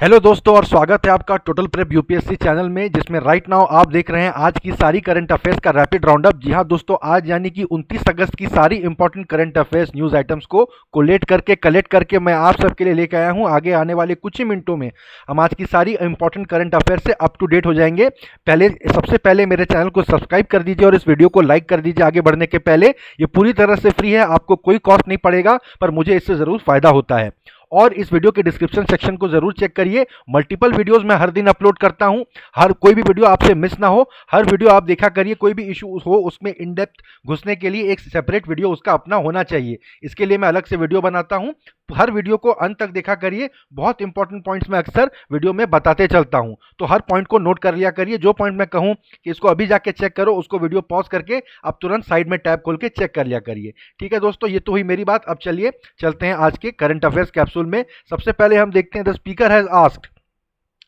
Hello दोस्तों और स्वागत है आपका टोटल प्रेप यूपीएससी चैनल में, जिसमें राइट नाउ आप देख रहे हैं आज की सारी करंट अफेयर्स का रैपिड राउंड अप। जी हां दोस्तों, आज यानी कि 29 अगस्त की सारी important current affairs news items को कोलेट करके कलेक्ट करके मैं आप सबके लिए लेकर आया हूं। आगे आने वाले कुछ ही मिनटों में हम आज की सारी इंपॉर्टेंट करंट अफेयर्स से अप टू डेट हो जाएंगे। सबसे पहले मेरे चैनल को सब्सक्राइब कर दीजिए और इस वीडियो को लाइक कर दीजिए आगे बढ़ने के पहले। ये पूरी तरह से फ्री है, आपको कोई कॉस्ट नहीं पड़ेगा, पर मुझे इससे ज़रूर फायदा होता है। और इस वीडियो के डिस्क्रिप्शन सेक्शन को जरूर चेक करिए। मल्टीपल वीडियोस मैं हर दिन अपलोड करता हूं, हर कोई भी वीडियो आपसे मिस ना हो, हर वीडियो आप देखा करिए। कोई भी इशू हो उसमें इन डेप्थ घुसने के लिए एक सेपरेट वीडियो उसका अपना होना चाहिए, इसके लिए मैं अलग से वीडियो बनाता हूं। हर वीडियो को अंत तक देखा करिए, बहुत इंपॉर्टेंट पॉइंट्स मैं अक्सर वीडियो में बताते चलता हूं, तो हर पॉइंट को नोट कर लिया करिए। जो पॉइंट मैं कहूं कि इसको अभी जाके चेक करो, उसको वीडियो पॉज करके आप तुरंत साइड में टैब खोल के चेक कर लिया करिए। ठीक है दोस्तों, ये तो हुई मेरी बात। अब चलिए चलते हैं आज के करंट अफेयर्स कैप्सूल में। सबसे पहले हम देखते हैं, the speaker has asked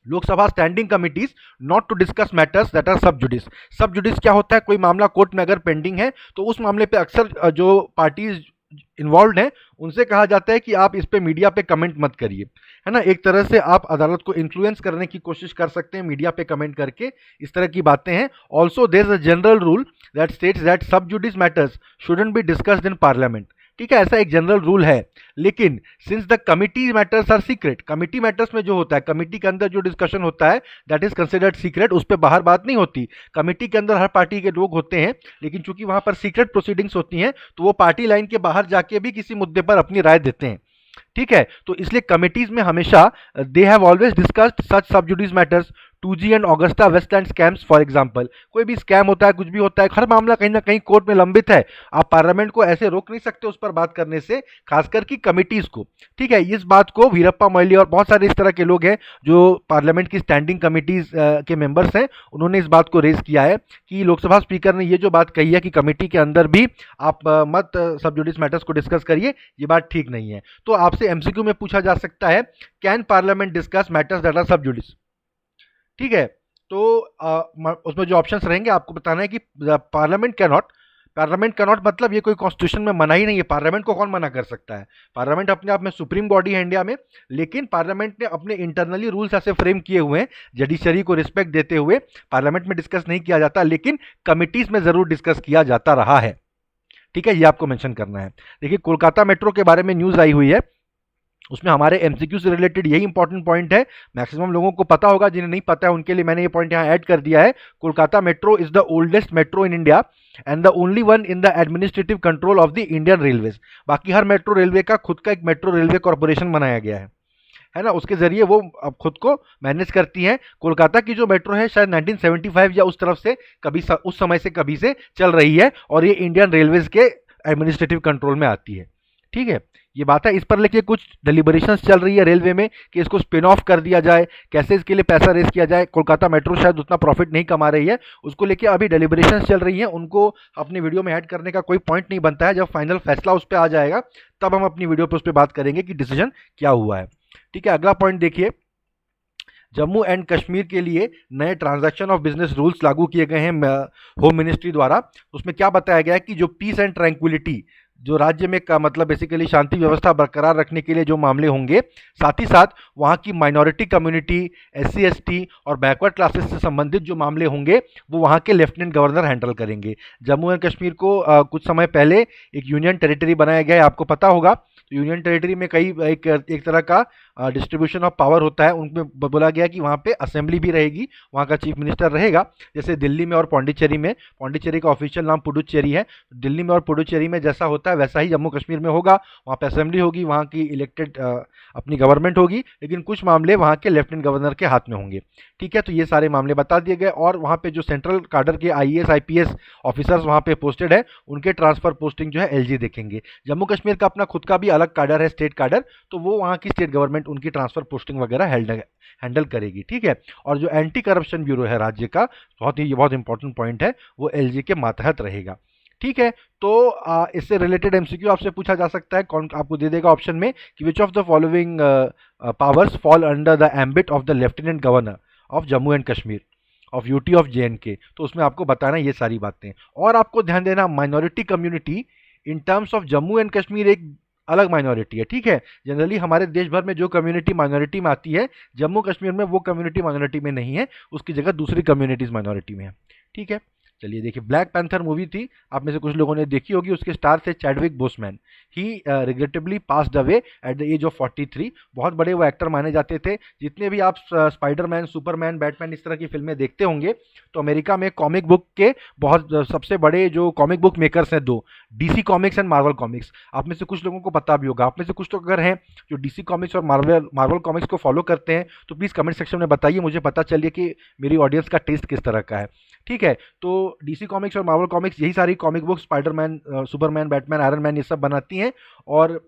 Lok Sabha standing committees not to discuss matters that are sub judice. सब जुडिस क्या होता है? कोई मामला कोर्ट में अगर पेंडिंग है तो उस मामले पे अक्सर जो पार्टीज इन्वॉल्व हैं उनसे कहा जाता है कि आप इस पे मीडिया पे कमेंट मत करिए, है ना। एक तरह से आप अदालत को इन्फ्लुएंस करने की कोशिश कर सकते हैं मीडिया पे कमेंट करके, इस तरह की बातें हैं। Also there is a general rule that states that sub judice matters shouldn't be discussed in parliament. ठीक है, ऐसा एक जनरल रूल है। लेकिन since the committee matters are secret, committee matters में जो होता है, कमिटी के अंदर जो डिस्कशन होता है दैट इज कंसिडर्ड सीक्रेट, उस पर बाहर बात नहीं होती। कमिटी के अंदर हर पार्टी के लोग होते हैं, लेकिन चूंकि वहां पर सीक्रेट प्रोसीडिंग्स होती हैं तो वो पार्टी लाइन के बाहर जाके भी किसी मुद्दे पर अपनी राय देते हैं। ठीक है, तो इसलिए कमिटीज में हमेशा they have always discussed such sub judice matters 2G and Augusta Westland scams for example. कोई भी स्कैम होता है, कुछ भी होता है, हर मामला कहीं ना कहीं कोर्ट में लंबित है, आप पार्लियामेंट को ऐसे रोक नहीं सकते उस पर बात करने से, खासकर की कमिटीज को। ठीक है, इस बात को वीरप्पा मोइली और बहुत सारे इस तरह के लोग हैं जो पार्लियामेंट की स्टैंडिंग कमिटीज के मेंबर्स हैं, उन्होंने इस बात को रेज किया है कि लोकसभा स्पीकर ने ये जो बात कही है कि कमिटी के अंदर भी आप मत सब जुडिस मैटर्स को डिस्कस करिए, ये बात ठीक नहीं है। तो आपसे एमसीक्यू में पूछा जा सकता है, can parliament discuss matters that are sub judice. ठीक है, तो उसमें जो ऑप्शंस रहेंगे आपको बताना है कि पार्लियामेंट कैन नॉट मतलब ये कोई कॉन्स्टिट्यूशन में मना ही नहीं है। पार्लियामेंट को कौन मना कर सकता है? पार्लियामेंट अपने आप में सुप्रीम बॉडी है इंडिया में, लेकिन पार्लियामेंट ने अपने इंटरनली रूल्स ऐसे फ्रेम किए हुए हैं, जडिशरी को रिस्पेक्ट देते हुए पार्लियामेंट में डिस्कस नहीं किया जाता, लेकिन कमिटीज में जरूर डिस्कस किया जाता रहा है। ठीक है, ये आपको मेंशन करना है। देखिए, कोलकाता मेट्रो के बारे में न्यूज आई हुई है, उसमें हमारे एमसीक्यू से रिलेटेड यही इंपॉर्टेंट पॉइंट है। मैक्सिमम लोगों को पता होगा, जिन्हें नहीं पता है उनके लिए मैंने ये पॉइंट यहाँ ऐड कर दिया है। Kolkata metro is the oldest metro in India and the only one in the administrative control of the Indian railways. बाकी हर मेट्रो रेलवे का खुद का एक मेट्रो रेलवे कॉर्पोरेशन बनाया गया है ना, उसके जरिए वो अब खुद को मैनेज करती हैं। कोलकाता की जो मेट्रो है शायद 1975 या उस तरफ से उस समय से कभी से चल रही है, और ये इंडियन रेलवेज के एडमिनिस्ट्रेटिव कंट्रोल में आती है। ठीक है, ये बात है। इस पर लेके कुछ डिलिबरेशंस चल रही है रेलवे में कि इसको स्पिन ऑफ कर दिया जाए, कैसे इसके लिए पैसा रेस किया जाए। कोलकाता मेट्रो शायद उतना प्रॉफिट नहीं कमा रही है, उसको लेके अभी डिलिबरेशंस चल रही हैं। उनको अपनी वीडियो में ऐड करने का कोई पॉइंट नहीं बनता है। जब फाइनल फैसला उस पर आ जाएगा तब हम अपनी वीडियो पर उस पर बात करेंगे कि डिसीजन क्या हुआ है। ठीक है, अगला पॉइंट देखिए, जम्मू एंड कश्मीर के लिए नए ट्रांजैक्शन ऑफ बिजनेस रूल्स लागू किए गए हैं होम मिनिस्ट्री द्वारा। उसमें क्या बताया गया है कि जो पीस एंड ट्रैंक्विलिटी, जो राज्य में का मतलब बेसिकली शांति व्यवस्था बरकरार रखने के लिए जो मामले होंगे, साथ ही साथ वहाँ की माइनॉरिटी कम्युनिटी, SC ST और बैकवर्ड क्लासेस से संबंधित जो मामले होंगे वो वहाँ के लेफ्टिनेंट गवर्नर हैंडल करेंगे। जम्मू एंड कश्मीर को कुछ समय पहले एक यूनियन टेरिटरी बनाया गया है, आपको पता होगा। तो यूनियन टेरिटरी में कई एक तरह का डिस्ट्रीब्यूशन ऑफ पावर होता है। उनमें बोला गया कि वहाँ पे असेंबली भी रहेगी, वहाँ का चीफ मिनिस्टर रहेगा। जैसे दिल्ली में और पौंडीचेरी में, पौंडीचेरी का ऑफिशियल नाम पुडुचेरी है, दिल्ली में और पुडुचेरी में जैसा होता है वैसा ही जम्मू कश्मीर में होगा। वहाँ पे असेंबली होगी, वहाँ की इलेक्टेड अपनी गवर्नमेंट होगी, लेकिन कुछ मामले वहाँ के लेफ्टिनेंट गवर्नर के हाथ में होंगे। ठीक है, तो ये सारे मामले बता दिए गए। और वहाँ पे जो सेंट्रल काडर के IAS IPS ऑफिसर्स वहाँ पे पोस्टेड है, उनके ट्रांसफर पोस्टिंग जो है LG देखेंगे। जम्मू कश्मीर का अपना खुद का भी अलग काडर है, स्टेट काडर, तो वो वहाँ की स्टेट गवर्नमेंट उनकी ट्रांसफर पोस्टिंग वगैरह हैंडल करेगी। ठीक है, और जो एंटी करप्शन ब्यूरो है राज्य का, बहुत इंपॉर्टेंट पॉइंट है, वो LG के मातहत रहेगा। ठीक है, तो इससे रिलेटेड एमसीक्यू आपसे पूछा जा सकता है, कौन आपको दे देगा ऑप्शन में कि which of the following powers fall under the ambit of the lieutenant governor of Jammu and Kashmir of UT of JNK। तो उसमें आपको बताना ये सारी बातें, और आपको ध्यान देना minority community in terms of Jammu and Kashmir एक अलग माइनॉरिटी है, ठीक है। जनरली हमारे देश भर में जो कम्युनिटी माइनॉरिटी में आती है, जम्मू कश्मीर में वो कम्युनिटी माइनॉरिटी में नहीं है, उसकी जगह दूसरी कम्युनिटीज माइनॉरिटी में है, ठीक है। चलिए देखिए, ब्लैक पैंथर मूवी थी, आप में से कुछ लोगों ने देखी होगी। उसके स्टार थे Chadwick Boseman. He regrettably passed away at the age of 43। बहुत बड़े वो एक्टर माने जाते थे। जितने भी आप स्पाइडरमैन, सुपरमैन, बैटमैन इस तरह की फिल्में देखते होंगे, तो अमेरिका में कॉमिक बुक के बहुत सबसे बड़े जो कॉमिक बुक मेकर्स हैं दो, DC comics and Marvel comics. आप में से कुछ लोगों को पता भी होगा, आप में से कुछ लोग अगर हैं जो डीसी कॉमिक्स और मार्वल कॉमिक्स को फॉलो करते हैं, तो प्लीज़ कमेंट सेक्शन में बताइए, मुझे पता चलिए कि मेरी ऑडियंस का टेस्ट किस तरह का है, ठीक है। तो डीसी कॉमिक्स और मार्वल कॉमिक्स यही सारी comic book Spiderman, Superman, Batman, iron man ये सब बनाती हैं और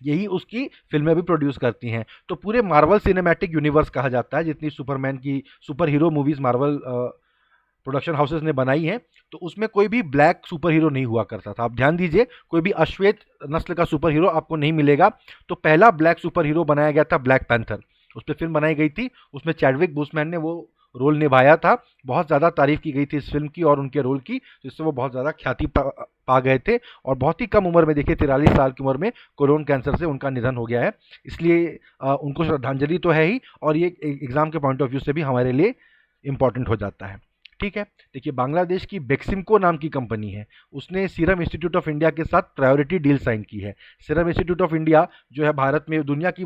यही उसकी फिल्में भी प्रोड्यूस करती हैं। तो पूरे मार्वल सिनेमैटिक यूनिवर्स कहा जाता है, जितनी सुपरमैन की super hero movies Marvel production houses ने बनाई हैं, तो उसमें कोई भी ब्लैक सुपर हीरो नहीं हुआ करता था। आप ध्यान दीजिए, कोई भी अश्वेत नस्ल का सुपर हीरो आपको नहीं मिलेगा। तो पहला ब्लैक सुपर हीरो बनाया गया था ब्लैक पैंथर, उस पर फिल्म बनाई गई थी, उसमें चैडविक बोसमैन ने वो रोल निभाया था। बहुत ज़्यादा तारीफ की गई थी इस फिल्म की और उनके रोल की, जिससे वो बहुत ज़्यादा ख्याति पा गए थे। और बहुत ही कम उम्र में, देखिए 43 साल की उम्र में कोलोन कैंसर से उनका निधन हो गया है। इसलिए उनको श्रद्धांजलि तो है ही, और ये एग्ज़ाम के पॉइंट ऑफ व्यू से भी हमारे लिए इम्पॉर्टेंट हो जाता है, ठीक है। देखिए, बांग्लादेश की बेक्सिमको नाम की कंपनी है, उसने सीरम इंस्टीट्यूट ऑफ इंडिया के साथ प्रायोरिटी डील साइन की है। सीरम इंस्टीट्यूट ऑफ इंडिया जो है भारत में दुनिया की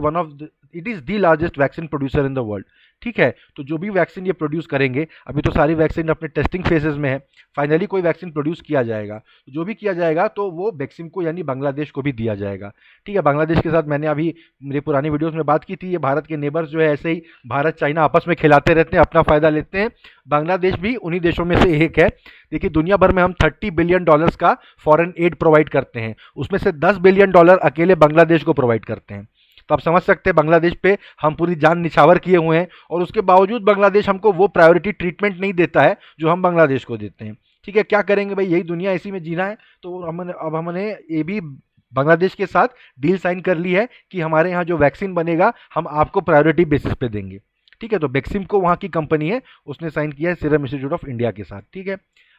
it is the largest vaccine producer in the world, ठीक है। तो जो भी वैक्सीन ये प्रोड्यूस करेंगे, अभी तो सारी वैक्सीन अपने टेस्टिंग फेजेस में है, फाइनली कोई वैक्सीन प्रोड्यूस किया जाएगा, तो जो भी किया जाएगा तो वो बेक्सिमको यानी बांग्लादेश को भी दिया जाएगा, ठीक है। बांग्लादेश के साथ मैंने अभी मेरी पुरानी वीडियोस में बात की थी, ये भारत के नेबर्स जो है ऐसे ही भारत चाइना आपस में खिलाते रहते हैं, अपना फ़ायदा लेते हैं। बांग्लादेश भी उन्हीं देशों में से एक है। देखिए, दुनिया भर में हम $30 बिलियन का फॉरेन एड प्रोवाइड करते हैं, उसमें से $10 बिलियन अकेले बांग्लादेश को प्रोवाइड करते हैं। तो आप समझ सकते हैं बांग्लादेश पे हम पूरी जान निछावर किए हुए हैं, और उसके बावजूद बांग्लादेश हमको वो प्रायोरिटी ट्रीटमेंट नहीं देता है जो हम बांग्लादेश को देते हैं, ठीक है। क्या करेंगे भाई, यही दुनिया, इसी में जीना है। तो हमने ये भी बांग्लादेश के साथ डील साइन कर ली है कि हमारे यहाँ जो वैक्सीन बनेगा हम आपको प्रायोरिटी बेसिस पे देंगे, ठीक है। तो बेक्सिमको वहाँ की कंपनी है, उसने साइन किया है सीरम इंस्टीट्यूट ऑफ इंडिया के साथ, ठीक है।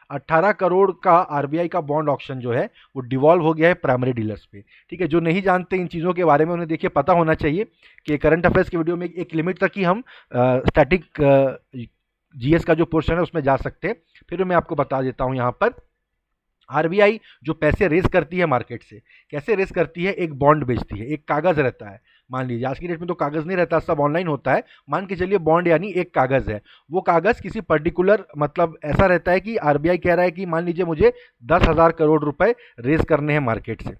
18 करोड़ का आरबीआई का बॉन्ड ऑक्शन जो है वो डिवॉल्व हो गया है प्राइमरी डीलर्स पे, ठीक है। जो नहीं जानते इन चीज़ों के बारे में, उन्हें देखिए पता होना चाहिए कि करंट अफेयर्स की वीडियो में एक लिमिट तक ही हम स्टैटिक जीएस का जो पोर्शन है उसमें जा सकते हैं। फिर मैं आपको बता देता हूँ यहाँ पर आरबीआई जो पैसे रेज करती है मार्केट से, कैसे रेज करती है, एक बॉन्ड बेचती है, एक कागज़ रहता है। मान लीजिए आज की डेट में तो कागज़ नहीं रहता, सब ऑनलाइन होता है। मान के चलिए बॉन्ड यानी एक कागज़ है, वो कागज़ किसी पर्टिकुलर, मतलब ऐसा रहता है कि आरबीआई कह रहा है कि मान लीजिए मुझे 10,000 करोड़ रुपए रेज करने हैं मार्केट से,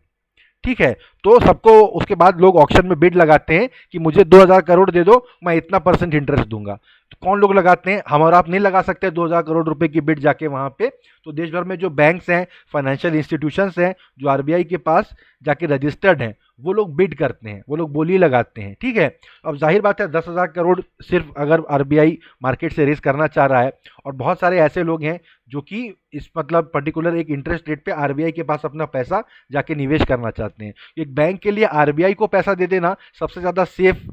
ठीक है। तो सबको उसके बाद लोग ऑक्शन में बिड लगाते हैं कि मुझे 2,000 करोड़ दे दो, मैं इतना % इंटरेस्ट दूंगा। तो कौन लोग लगाते हैं, हम और आप नहीं लगा सकते 2,000 करोड़ रुपए की बिड जाके वहां पे। तो देश भर में जो बैंक्स हैं, फाइनेंशियल इंस्टीट्यूशंस हैं, जो आरबीआई के पास जाके रजिस्टर्ड हैं, वो लोग बिड करते हैं, वो लोग बोली लगाते हैं, ठीक है। अब जाहिर बात है 10,000 करोड़ सिर्फ अगर आरबीआई मार्केट से रेस करना चाह रहा है, और बहुत सारे ऐसे लोग हैं जो कि इस मतलब पर्टिकुलर एक इंटरेस्ट रेट पे आरबीआई के पास अपना पैसा जाके निवेश करना चाहते हैं। एक बैंक के लिए आरबीआई को पैसा दे देना सबसे ज़्यादा सेफ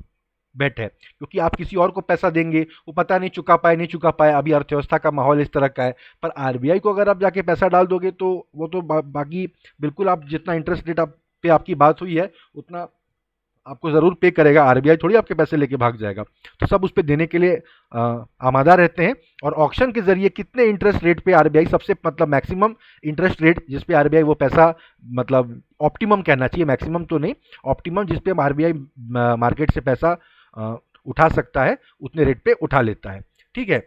बेट है, क्योंकि आप किसी और को पैसा देंगे, वो पता नहीं चुका पाए नहीं चुका पाए, अभी अर्थव्यवस्था का माहौल इस तरह का है। पर आरबीआई को अगर आप जाके पैसा डाल दोगे तो वो तो बाकी बिल्कुल, आप जितना इंटरेस्ट रेट आप पे आपकी बात हुई है उतना आपको ज़रूर पे करेगा, आरबीआई थोड़ी आपके पैसे लेके भाग जाएगा। तो सब उस पर देने के लिए आमादा रहते हैं। और ऑक्शन के जरिए कितने इंटरेस्ट रेट पे आरबीआई सबसे, मतलब मैक्सिमम इंटरेस्ट रेट जिस पे आरबीआई वो पैसा, मतलब ऑप्टिमम कहना चाहिए, मैक्सिमम तो नहीं, ऑप्टिमम जिस पे आरबीआई मार्केट से पैसा उठा सकता है, उतने रेट पे उठा लेता है, ठीक है।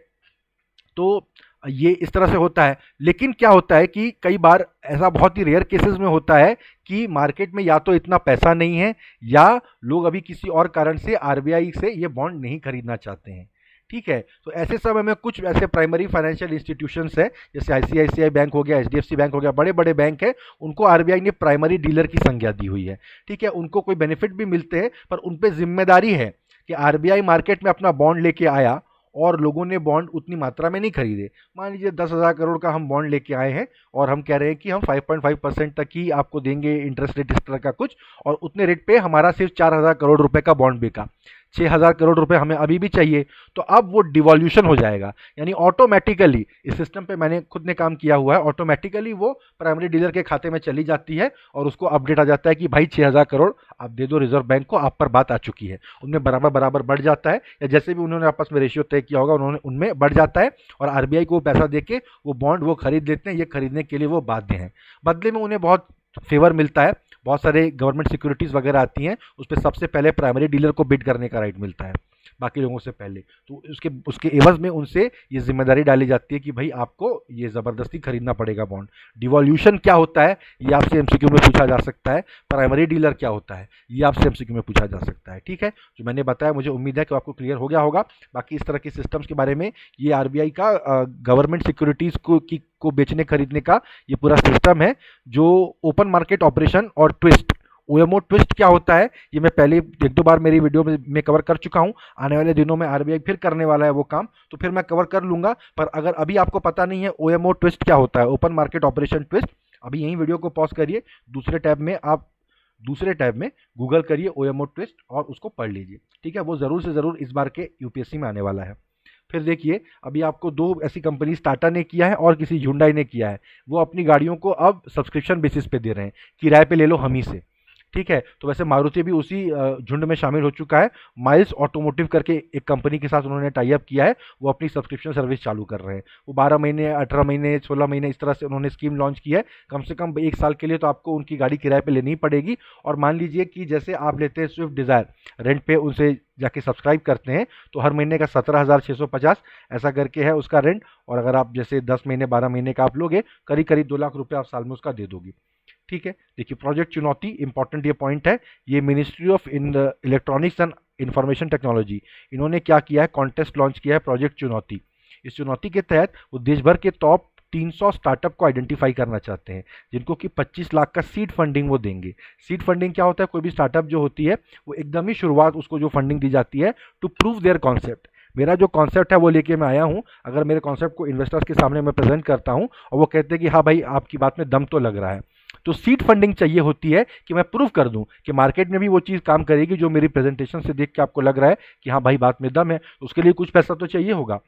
तो ये इस तरह से होता है। लेकिन क्या होता है कि कई बार ऐसा बहुत ही रेयर केसेस में होता है कि मार्केट में या तो इतना पैसा नहीं है, या लोग अभी किसी और कारण से आरबीआई से ये बॉन्ड नहीं खरीदना चाहते हैं, ठीक है। तो ऐसे समय में कुछ ऐसे प्राइमरी फाइनेंशियल इंस्टीट्यूशंस हैं, जैसे आईसीआईसीआई बैंक हो गया, एचडीएफसी बैंक हो गया, बड़े बड़े बैंक हैं, उनको आरबीआई ने प्राइमरी डीलर की संज्ञा दी हुई है, ठीक है। उनको कोई बेनिफिट भी मिलते हैं, पर उन पर जिम्मेदारी है कि आरबीआई मार्केट में अपना बॉन्ड लेके आया और लोगों ने बॉन्ड उतनी मात्रा में नहीं खरीदे। मान लीजिए 10,000 करोड़ का हम बॉन्ड लेके आए हैं और हम कह रहे हैं कि हम 5.5% तक ही आपको देंगे इंटरेस्ट रेट, इस तरह का कुछ, और उतने रेट पे हमारा सिर्फ 4,000 करोड़ रुपए का बॉन्ड बिका। 6,000 करोड़ रुपए हमें अभी भी चाहिए, तो अब वो डिवॉल्यूशन हो जाएगा, यानी ऑटोमेटिकली इस सिस्टम पे मैंने खुद ने काम किया हुआ है, ऑटोमेटिकली वो प्राइमरी डीलर के खाते में चली जाती है और उसको अपडेट आ जाता है कि भाई 6,000 करोड़ आप दे दो रिजर्व बैंक को, आप पर बात आ चुकी है। उनमें बराबर बराबर बढ़ जाता है, या जैसे भी उन्होंने आपस में रेशियो तय किया होगा उन्होंने उनमें बढ़ जाता है, और आरबीआई को पैसा देके वो बॉन्ड वो खरीद लेते हैं। ये खरीदने के लिए वो बाध्य हैं, बदले में उन्हें बहुत फेवर मिलता है, बहुत सारे गवर्नमेंट सिक्योरिटीज वगैरह आती हैं, उस पर सबसे पहले प्राइमरी डीलर को बिड करने का राइट मिलता है बाकी लोगों से पहले। तो उसके उसके एवज में उनसे ये जिम्मेदारी डाली जाती है कि भाई आपको ये जबरदस्ती खरीदना पड़ेगा बॉन्ड। डिवॉल्यूशन क्या होता है ये आपसे एमसीक्यू में पूछा जा सकता है। प्राइमरी डीलर क्या होता है ये आपसे एमसीक्यू में पूछा जा सकता है। ठीक है, जो मैंने बताया मुझे उम्मीद है कि आपको क्लियर हो गया होगा। बाकी इस तरह के सिस्टम्स के बारे में, ये आरबीआई का गवर्नमेंट सिक्योरिटीज को बेचने खरीदने का ये पूरा सिस्टम है, जो ओपन मार्केट ऑपरेशन और ट्विस्ट, ओएमओ ट्विस्ट क्या होता है ये मैं पहले एक दो बार मेरी वीडियो में कवर कर चुका हूं। आने वाले दिनों में आरबीआई फिर करने वाला है वो काम, तो फिर मैं कवर कर लूंगा। पर अगर अभी आपको पता नहीं है ओएमओ ट्विस्ट क्या होता है, ओपन मार्केट ऑपरेशन ट्विस्ट, अभी यही वीडियो को पॉज करिए, दूसरे टैब में गूगल करिए ओएमओ ट्विस्ट और उसको पढ़ लीजिए। ठीक है, वो जरूर से जरूर इस बार के यूपीएससी में आने वाला है। फिर देखिए, अभी आपको दो ऐसी कंपनी टाटा ने किया है और किसी हुंडई ने किया है, वो अपनी गाड़ियों को अब सब्सक्रिप्शन बेसिस पे दे रहे हैं, किराए पे ले लो हम ही से। ठीक है, तो वैसे मारुति भी उसी झुंड में शामिल हो चुका है। माइल्स ऑटोमोटिव करके एक कंपनी के साथ उन्होंने टाई अप किया है, वो अपनी सब्सक्रिप्शन सर्विस चालू कर रहे हैं। वो 12 महीने, 18 महीने, 16 महीने इस तरह से उन्होंने स्कीम लॉन्च की है। कम से कम 1 साल के लिए तो आपको उनकी गाड़ी किराए पे लेनी ही पड़ेगी। और मान लीजिए कि जैसे आप लेते हैं स्विफ्ट डिज़ायर, रेंट पे उनसे जाके सब्सक्राइब करते हैं, तो हर महीने का 17,650 ऐसा करके है उसका रेंट। और अगर आप जैसे 10 महीने 12 महीने का आप लोगे, करीब करीब 2 लाख रुपये आप साल में उसका दे दोगे। ठीक है, देखिए प्रोजेक्ट चुनौती, इंपॉर्टेंट ये पॉइंट है, ये ministry of electronics and information technology, इन्होंने क्या किया है, कॉन्टेस्ट लॉन्च किया है प्रोजेक्ट चुनौती। इस चुनौती के तहत वो देश भर के टॉप 300 स्टार्टअप को आइडेंटिफाई करना चाहते हैं, जिनको कि 25 लाख का सीड फंडिंग वो देंगे। सीड फंडिंग क्या होता है, कोई भी स्टार्टअप जो होती है वो एकदम ही शुरुआत, उसको जो फंडिंग दी जाती है टू प्रूव देयर कॉन्सेप्ट। मेरा जो कॉन्सेप्ट है वो लेके मैं आया हूँ, अगर मेरे कॉन्सेप्ट को इन्वेस्टर्स के सामने मैं प्रेजेंट करता हूँ और वो कहते हैं कि हाँ भाई आपकी बात में दम तो लग रहा है, तो सीड फंडिंग चाहिए होती है कि मैं प्रूव कर दूं कि मार्केट में भी वो चीज़ काम करेगी जो मेरी प्रेजेंटेशन से देख के आपको लग रहा है कि हाँ भाई बात में दम है। तो उसके लिए कुछ पैसा तो चाहिए होगा।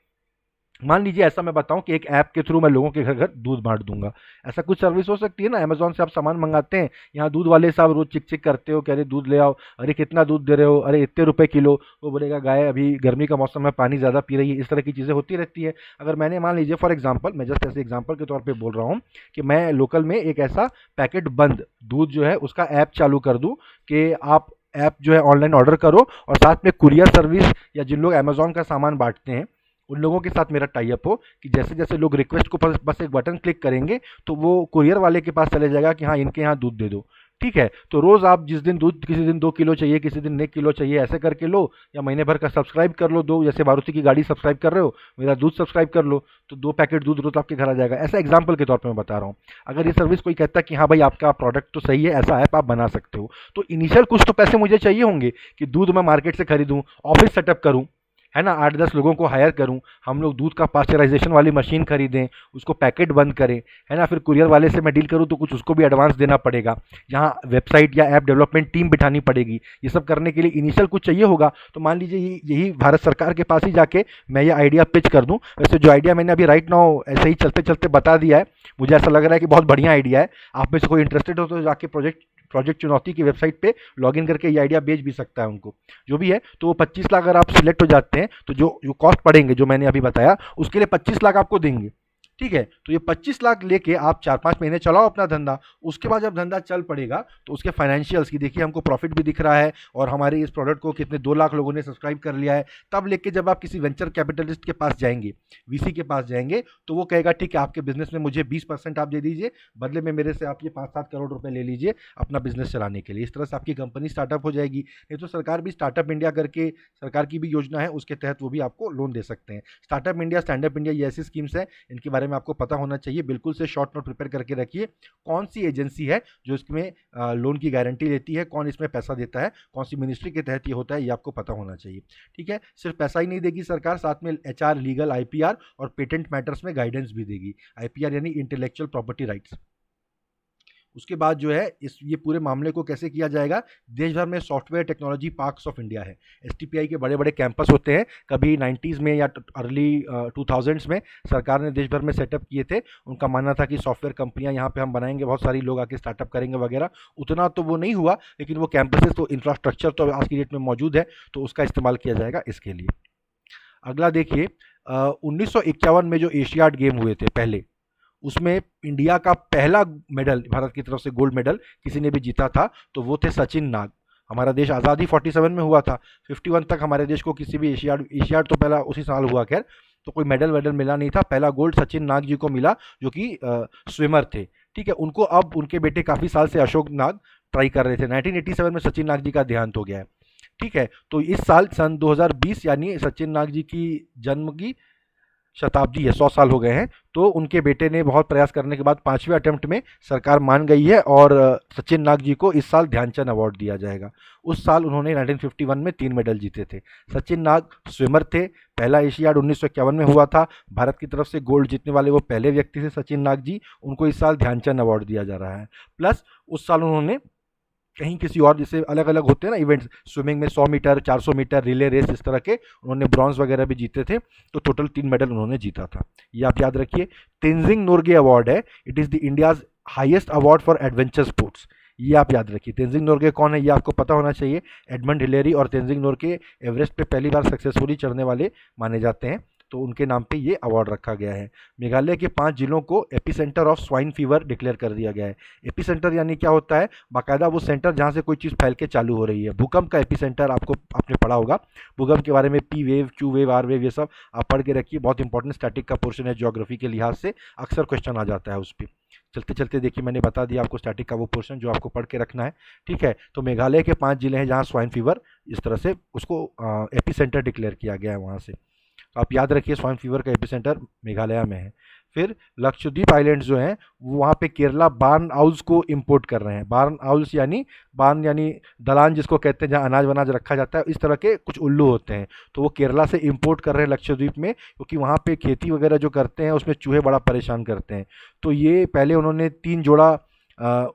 मान लीजिए ऐसा मैं बताऊं कि एक ऐप के थ्रू मैं लोगों के घर घर दूध बांट दूंगा, ऐसा कुछ सर्विस हो सकती है ना। अमेजोन से आप सामान मंगाते हैं, यहाँ दूध वाले साहब रोज चिक चिक करते हो, कह रहे दूध ले आओ, अरे कितना दूध दे रहे हो, अरे इतने रुपए किलो, वो बोलेगा गाय अभी गर्मी का मौसम है पानी ज़्यादा पी रही है। इस तरह की चीज़ें होती रहती है। अगर मैंने मान लीजिए फॉर एग्जाम्पल, मैं जस्ट ऐसे एग्जाम्पल के तौर पर बोल रहा हूँ कि मैं लोकल में एक ऐसा पैकेट बंद दूध जो है उसका ऐप चालू कर दूँ कि आप ऐप जो है ऑनलाइन ऑर्डर करो, और साथ में कुरियर सर्विस या जिन लोग अमेजोन का सामान बांटते हैं उन लोगों के साथ मेरा टाई अप हो कि जैसे जैसे लोग रिक्वेस्ट को बस एक बटन क्लिक करेंगे तो वो कुरियर वाले के पास चले जाएगा कि हाँ इनके यहाँ दूध दे दो। ठीक है, तो रोज़ आप जिस दिन दूध, किसी दिन 2 किलो चाहिए, किसी दिन 1 किलो चाहिए, ऐसे करके लो, या महीने भर का सब्सक्राइब कर लो, दो जैसे मारुति की गाड़ी सब्सक्राइब कर रहे हो, मेरा दूध सब्सक्राइब कर लो, तो 2 पैकेट दूध रोज आपके घर आ जाएगा। ऐसा एग्जाम्पल के तौर पर मैं बता रहा हूँ। अगर ये सर्विस कोई कहता है कि हाँ भाई आपका प्रोडक्ट तो सही है, ऐसा ऐप आप बना सकते हो, तो इनिशियल कुछ तो पैसे मुझे चाहिए होंगे कि दूध मैं मार्केट से खरीदूँ, ऑफिस सेटअप करूँ, है ना, 8-10 लोगों को हायर करूं, हम लोग दूध का पास्चराइजेशन वाली मशीन खरीदें, उसको पैकेट बंद करें, है ना, फिर कुरियर वाले से मैं डील करूं तो कुछ उसको भी एडवांस देना पड़ेगा, यहाँ वेबसाइट या ऐप डेवलपमेंट टीम बिठानी पड़ेगी, ये सब करने के लिए इनिशियल कुछ चाहिए होगा। तो मान लीजिए यही भारत सरकार के पास ही जाके मैं ये आइडिया पिच कर दूँ। वैसे जो आइडिया मैंने अभी राइट नाउ ऐसे ही चलते चलते बता दिया है, मुझे ऐसा लग रहा है कि बहुत बढ़िया आइडिया है। आप में से कोई इंटरेस्टेड हो तो जाके प्रोजेक्ट चुनौती की वेबसाइट पे लॉगिन करके ये आइडिया बेच भी सकता है उनको, जो भी है। तो वो 25 लाख अगर आप सिलेक्ट हो जाते हैं तो जो कॉस्ट पड़ेंगे जो मैंने अभी बताया उसके लिए 25 लाख आपको देंगे। ठीक है, तो ये 25 लाख लेके आप 4-5 महीने चलाओ अपना धंधा। उसके बाद जब धंधा चल पड़ेगा तो उसके फाइनेंशियल्स की देखिए, हमको प्रॉफिट भी दिख रहा है और हमारे इस प्रोडक्ट को कितने 2 लाख लोगों ने सब्सक्राइब कर लिया है। तब लेके जब आप किसी वेंचर कैपिटलिस्ट के पास जाएंगे, वीसी के पास जाएंगे, तो वो कहेगा ठीक है आपके बिजनेस में मुझे 20% आप दे दीजिए, बदले में मेरे से आप ये 5-7 करोड़ रुपए ले लीजिए अपना बिजनेस चलाने के लिए। इस तरह से आपकी कंपनी स्टार्टअप हो जाएगी। नहीं तो सरकार भी स्टार्टअप इंडिया करके, सरकार की भी योजना है, उसके तहत वो भी आपको लोन दे सकते हैं। Startup India, stand up India, ये ऐसी स्कीम्स है, इनके बारे में आपको पता होना चाहिए। बिल्कुल से शॉर्ट नोट प्रिपेयर करके रखिए, कौन सी एजेंसी है जो इसमें लोन की गारंटी लेती है, कौन इसमें पैसा देता है, कौन सी मिनिस्ट्री के तहत ये होता है, ये आपको पता होना चाहिए। ठीक है, सिर्फ पैसा ही नहीं देगी सरकार, साथ में एचआर, लीगल, आईपीआर और पेटेंट मैटर्स में गाइडेंस भी देगी। आईपीआर यानी इंटेलेक्चुअल प्रॉपर्टी राइट्स। उसके बाद जो है इस ये पूरे मामले को कैसे किया जाएगा, देश भर में software technology parks of India है, एसटीपीआई के बड़े बड़े कैंपस होते हैं, कभी 90s में या अर्ली 2000s में सरकार ने देश भर में सेटअप किए थे। उनका मानना था कि सॉफ्टवेयर कंपनियां यहाँ पे हम बनाएंगे, बहुत सारी लोग आके स्टार्टअप करेंगे वगैरह। उतना तो वो नहीं हुआ, लेकिन वो कैंपसेस तो इंफ्रास्ट्रक्चर तो आज की डेट में मौजूद है, तो उसका इस्तेमाल किया जाएगा इसके लिए। अगला देखिए, 1951 में जो एशियाड गेम हुए थे पहले, उसमें इंडिया का पहला मेडल, भारत की तरफ से गोल्ड मेडल किसी ने भी जीता था तो वो थे सचिन नाग। हमारा देश आज़ादी 47 में हुआ था, 51 तक हमारे देश को किसी भी एशियाड एशियाड तो पहला उसी साल हुआ, खैर तो कोई मेडल वेडल मिला नहीं था। पहला गोल्ड सचिन नाग जी को मिला, जो कि स्विमर थे। ठीक है, उनको अब उनके बेटे काफ़ी साल से अशोक नाग ट्राई कर रहे थे। 1987 में सचिन नाग जी का देहांत हो गया है। ठीक है, तो इस साल सन 2020 यानी सचिन नाग जी की जन्म की शताब्दी है, 100 साल हो गए हैं। तो उनके बेटे ने बहुत प्रयास करने के बाद 5वें अटेम्प्ट में सरकार मान गई है और सचिन नाग जी को इस साल ध्यानचंद अवार्ड दिया जाएगा। उस साल उन्होंने 1951 में 3 मेडल जीते थे। सचिन नाग स्विमर थे, पहला एशियाड 1951 में हुआ था, भारत की तरफ से गोल्ड जीतने वाले वो पहले व्यक्ति थे सचिन नाग जी। उनको इस साल ध्यानचंद अवार्ड दिया जा रहा है। प्लस उस साल उन्होंने कहीं किसी और, जैसे अलग अलग होते हैं ना इवेंट्स, स्विमिंग में 100 मीटर, 400 मीटर, रिले रेस, इस तरह के उन्होंने ब्रॉन्ज वगैरह भी जीते थे। तो टोटल 3 मेडल उन्होंने जीता था, ये आप याद रखिए। तेंजिंग नोर्गे अवार्ड है, it is the India's highest award for adventure sports, ये आप याद रखिए। तेंजिंग नोर्गे कौन है ये आपको पता होना चाहिए। एडमंड हिलेरी और तेंजिंग नोर्गे एवरेस्ट पे पहली बार सक्सेसफुली चढ़ने वाले माने जाते हैं, तो उनके नाम पे ये अवार्ड रखा गया है। मेघालय के 5 जिलों को epicentre of swine fever declare कर दिया गया है। एपिसेंटर यानी क्या होता है, बाकायदा वो सेंटर जहाँ से कोई चीज़ फैल के चालू हो रही है। भूकंप का एपिसेंटर आपने पढ़ा होगा, भूकंप के बारे में P wave, Q wave, R wave, ये सब आप पढ़ के रखिए, बहुत इंपॉर्टेंट स्टैटिक का पोर्शन है ज्योग्राफी के लिहाज से, अक्सर क्वेश्चन आ जाता है उस पर। चलते चलते देखिए मैंने बता दिया आपको स्टैटिक का वो पोर्शन जो आपको पढ़ के रखना है। ठीक है, तो मेघालय के 5 जिले हैं जहाँ स्वाइन फीवर इस तरह से उसको एपिसेंटर डिक्लेयर किया गया है वहाँ से। तो आप याद रखिए स्वाइन फीवर का एपिसेंटर मेघालय में है। फिर लक्षद्वीप आइलैंड्स जो हैं वहाँ पे केरला बार्न आउल्स को इंपोर्ट कर रहे हैं। बार्न आउल्स यानी बार्न यानी दलान जिसको कहते हैं, जहाँ अनाज वनाज रखा जाता है, इस तरह के कुछ उल्लू होते हैं, तो वो केरला से इंपोर्ट कर रहे हैं लक्षद्वीप में, क्योंकि वहाँ पे खेती वगैरह जो करते हैं उसमें चूहे बड़ा परेशान करते हैं। तो ये पहले उन्होंने 3 जोड़ा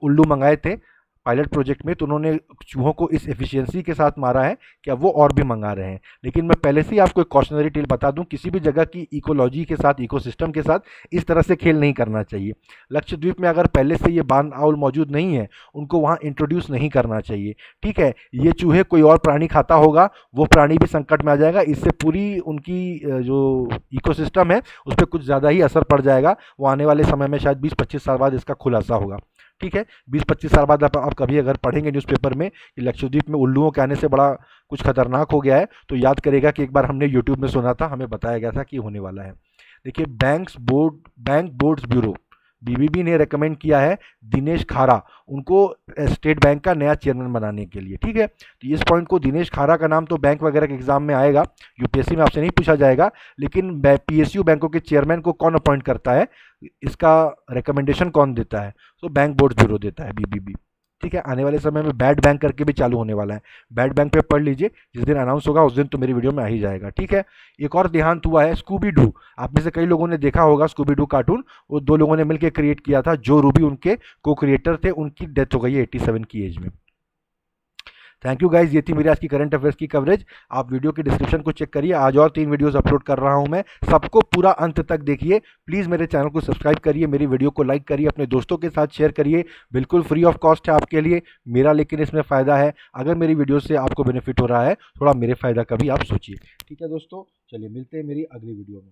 उल्लू मंगाए थे पायलट प्रोजेक्ट में, तो उन्होंने चूहों को इस एफिशिएंसी के साथ मारा है कि अब वो और भी मंगा रहे हैं। लेकिन मैं पहले से ही आपको एक कॉशनरी टेल बता दूं, किसी भी जगह की इकोलॉजी के साथ, इकोसिस्टम के साथ इस तरह से खेल नहीं करना चाहिए। लक्षद्वीप में अगर पहले से ये बार्न आउल मौजूद नहीं है, उनको वहाँ इंट्रोड्यूस नहीं करना चाहिए। ठीक है, ये चूहे कोई और प्राणी खाता होगा, वो प्राणी भी संकट में आ जाएगा, इससे पूरी उनकी जो इकोसिस्टम है उस पर कुछ ज़्यादा ही असर पड़ जाएगा। वो आने वाले समय में शायद 20-25 साल बाद इसका खुलासा होगा। ठीक है, 20-25 साल बाद आप कभी अगर पढ़ेंगे न्यूज़पेपर में कि लक्षद्वीप में उल्लुओं के आने से बड़ा कुछ खतरनाक हो गया है, तो याद करेगा कि एक बार हमने यूट्यूब में सुना था, हमें बताया गया था कि होने वाला है। देखिए, बैंक बोर्ड्स ब्यूरो बीबीबी ने रेकमेंड किया है दिनेश खारा उनको स्टेट बैंक का नया चेयरमैन बनाने के लिए। ठीक है, तो इस पॉइंट को, दिनेश खारा का नाम तो बैंक वगैरह के एग्जाम में आएगा, यूपीएससी में आपसे नहीं पूछा जाएगा, लेकिन पीएसयू बैंकों के चेयरमैन को कौन अपॉइंट करता है, इसका रिकमेंडेशन कौन देता है, तो बैंक बोर्ड ब्यूरो देता है, बीबीबी। ठीक है, आने वाले समय में बैड बैंक करके भी चालू होने वाला है, बैड बैंक पे पढ़ लीजिए, जिस दिन अनाउंस होगा उस दिन तो मेरी वीडियो में आ ही जाएगा। ठीक है, एक और देहांत हुआ है, स्कूबी डू, आप में से कई लोगों ने देखा होगा स्कूबी डू कार्टून, वो 2 लोगों ने मिलकर क्रिएट किया था, जो रूबी उनके को क्रिएटर थे, उनकी डेथ हो गई है 87 की एज में। थैंक यू गाइज, ये थी मेरी आज की करंट अफेयर्स की कवरेज। आप वीडियो के डिस्क्रिप्शन को चेक करिए, आज और 3 वीडियोस अपलोड कर रहा हूं मैं, सबको पूरा अंत तक देखिए। प्लीज़ मेरे चैनल को सब्सक्राइब करिए, मेरी वीडियो को लाइक करिए, अपने दोस्तों के साथ शेयर करिए, बिल्कुल फ्री ऑफ कॉस्ट है आपके लिए, मेरा लेकिन इसमें फ़ायदा है। अगर मेरी वीडियो से आपको बेनिफिट हो रहा है, थोड़ा मेरे फ़ायदा का भी आप सोचिए। ठीक है दोस्तों, चलिए मिलते हैं मेरी अगली वीडियो में।